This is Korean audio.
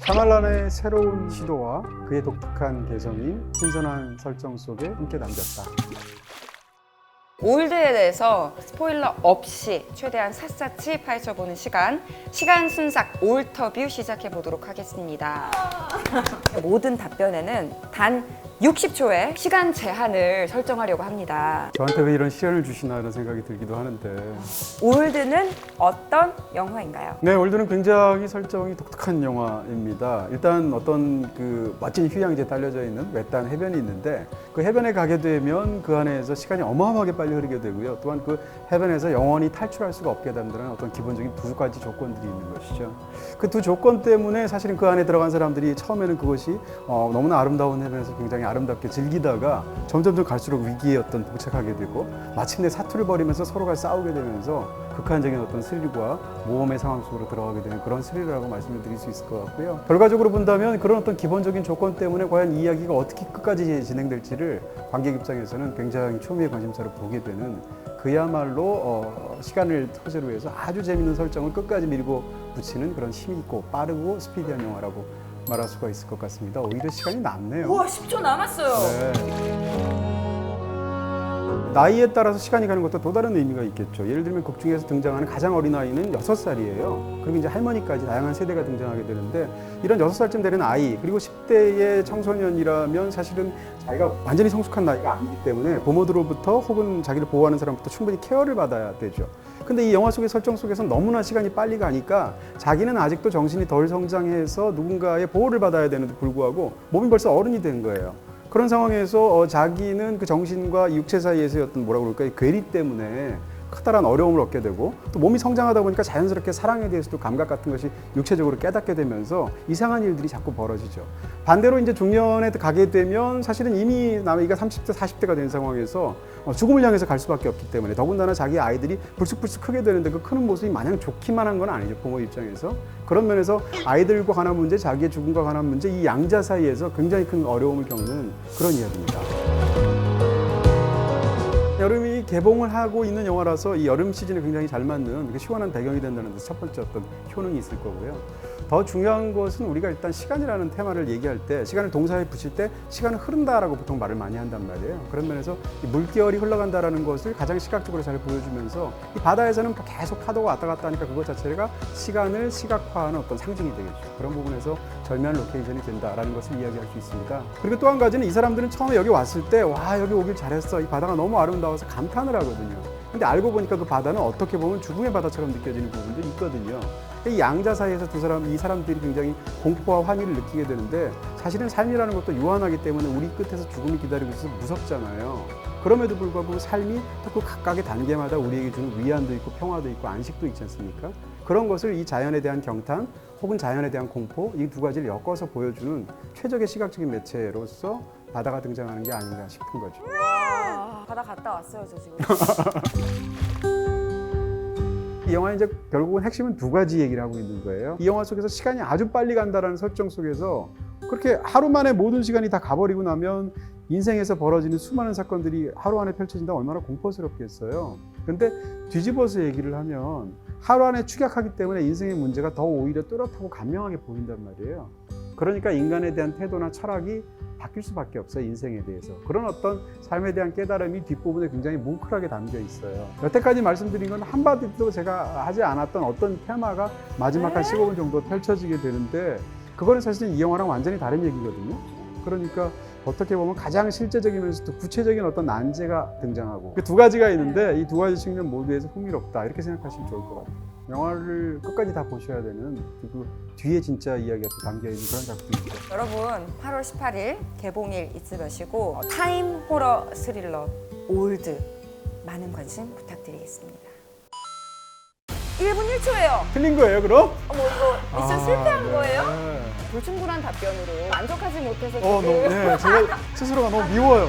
샤말란의 새로운 시도와 그의 독특한 개성이 신선한 설정 속에 함께 담겼다. 올드에 대해서 스포일러 없이 최대한 샅샅이 파헤쳐보는 시간 순삭 올터뷰 시작해 보도록 하겠습니다. 모든 답변에는 단 60초의 시간 제한을 설정하려고 합니다. 저한테 왜 이런 시간을 주시나 이런 생각이 들기도 하는데, 올드는 어떤 영화인가요? 네, 올드는 굉장히 설정이 독특한 영화입니다. 일단 어떤 그 멋진 휴양지에 딸려져 있는 외딴 해변이 있는데, 그 해변에 가게 되면 그 안에서 시간이 어마어마하게 빨리 흐르게 되고요. 또한 그 해변에서 영원히 탈출할 수가 없게 된다는 어떤 기본적인 두 가지 조건들이 있는 것이죠. 그 두 조건 때문에 사실은 그 안에 들어간 사람들이 처음에는 그것이 너무나 아름다운 해변에서 굉장히 아름답게 즐기다가 점점 갈수록 위기에 도착하게 되고, 마침내 사투를 벌이면서 서로가 싸우게 되면서 극한적인 어떤 스릴과 모험의 상황 속으로 들어가게 되는 그런 스릴이라고 말씀을 드릴 수 있을 것 같고요. 결과적으로 본다면 그런 어떤 기본적인 조건 때문에 과연 이 이야기가 어떻게 끝까지 진행될지를 관객 입장에서는 굉장히 초미의 관심사로 보게 되는, 그야말로 시간을 소재로 해서 아주 재밌는 설정을 끝까지 밀고 붙이는 그런 힘이 있고 빠르고 스피디한 영화라고 말할 수가 있을 것 같습니다. 오히려 시간이 남네요. 우와, 10초 남았어요. 네. 나이에 따라서 시간이 가는 것도 또 다른 의미가 있겠죠. 예를 들면 극 중에서 등장하는 가장 어린 아이는 6살이에요. 그리고 이제 할머니까지 다양한 세대가 등장하게 되는데, 이런 6살쯤 되는 아이, 그리고 10대의 청소년이라면 사실은 자기가 완전히 성숙한 나이가 아니기 때문에 부모들로부터 혹은 자기를 보호하는 사람부터 충분히 케어를 받아야 되죠. 근데 이 영화 속의 설정 속에서 너무나 시간이 빨리 가니까 자기는 아직도 정신이 덜 성장해서 누군가의 보호를 받아야 되는데 불구하고 몸이 벌써 어른이 된 거예요. 그런 상황에서 자기는 그 정신과 육체 사이에서의 어떤 뭐라고 그럴까요? 괴리 때문에 커다란 어려움을 얻게 되고, 또 몸이 성장하다 보니까 자연스럽게 사랑에 대해서도 감각 같은 것이 육체적으로 깨닫게 되면서 이상한 일들이 자꾸 벌어지죠. 반대로 이제 중년에 가게 되면 사실은 이미 나이가 30대, 40대가 된 상황에서 죽음을 향해서 갈 수밖에 없기 때문에, 더군다나 자기 아이들이 불쑥불쑥 크게 되는데 그 크는 모습이 마냥 좋기만 한 건 아니죠, 부모 입장에서. 그런 면에서 아이들과 관한 문제, 자기의 죽음과 관한 문제, 이 양자 사이에서 굉장히 큰 어려움을 겪는 그런 이야기입니다. 여름이 개봉을 하고 있는 영화라서 이 여름 시즌에 굉장히 잘 맞는 시원한 배경이 된다는 데서 첫 번째 어떤 효능이 있을 거고요. 더 중요한 것은 우리가 일단 시간이라는 테마를 얘기할 때, 시간을 동사에 붙일 때 시간은 흐른다라고 보통 말을 많이 한단 말이에요. 그런 면에서 이 물결이 흘러간다라는 것을 가장 시각적으로 잘 보여주면서, 이 바다에서는 계속 파도가 왔다 갔다 하니까 그것 자체가 시간을 시각화하는 어떤 상징이 되겠죠. 그런 부분에서 절묘한 로케이션이 된다라는 것을 이야기할 수 있습니다. 그리고 또 한 가지는 이 사람들은 처음에 여기 왔을 때 와, 여기 오길 잘했어, 이 바다가 너무 아름다워서 감탄을 하거든요. 근데 알고 보니까 그 바다는 어떻게 보면 죽음의 바다처럼 느껴지는 부분도 있거든요. 이 양자 사이에서 이 사람들이 굉장히 공포와 환희를 느끼게 되는데, 사실은 삶이라는 것도 유한하기 때문에 우리 끝에서 죽음이 기다리고 있어서 무섭잖아요. 그럼에도 불구하고 삶이 또 그 각각의 단계마다 우리에게 주는 위안도 있고 평화도 있고 안식도 있지 않습니까? 그런 것을 이 자연에 대한 경탄 혹은 자연에 대한 공포, 이 두 가지를 엮어서 보여주는 최적의 시각적인 매체로서 바다가 등장하는 게 아닌가 싶은 거죠. 바다 갔다 왔어요, 저 지금. 이 영화의 이제 결국은 핵심은 두 가지 얘기를 하고 있는 거예요. 이 영화 속에서 시간이 아주 빨리 간다라는 설정 속에서 그렇게 하루 만에 모든 시간이 다 가버리고 나면 인생에서 벌어지는 수많은 사건들이 하루 안에 펼쳐진다면 얼마나 공포스럽겠어요. 근데 뒤집어서 얘기를 하면 하루 안에 축약하기 때문에 인생의 문제가 더 오히려 뚜렷하고 간명하게 보인단 말이에요. 그러니까 인간에 대한 태도나 철학이 바뀔 수밖에 없어요, 인생에 대해서. 그런 어떤 삶에 대한 깨달음이 뒷부분에 굉장히 뭉클하게 담겨 있어요. 여태까지 말씀드린 건 한마디도 제가 하지 않았던 어떤 테마가 마지막 한 15분 정도 펼쳐지게 되는데, 그거는 사실 이 영화랑 완전히 다른 얘기거든요. 그러니까 어떻게 보면 가장 실제적이면서도 구체적인 어떤 난제가 등장하고, 그 두 가지가 있는데 이 두 가지 측면 모두에서 흥미롭다, 이렇게 생각하시면 좋을 것 같아요. 영화를 끝까지 다 보셔야 되는 그 뒤에 진짜 이야기가 또 담겨있는 그런 작품이죠. 여러분, 8월 18일 개봉일 잊지 마시고 타임 호러 스릴러 올드 많은 관심 부탁드리겠습니다. 1분 1초예요. 틀린 거예요, 그럼? 어머, 이거 미션 실패한 네. 거예요? 불충분한 답변으로 만족하지 못해서 지금 네, 제가 스스로가 너무 미워요.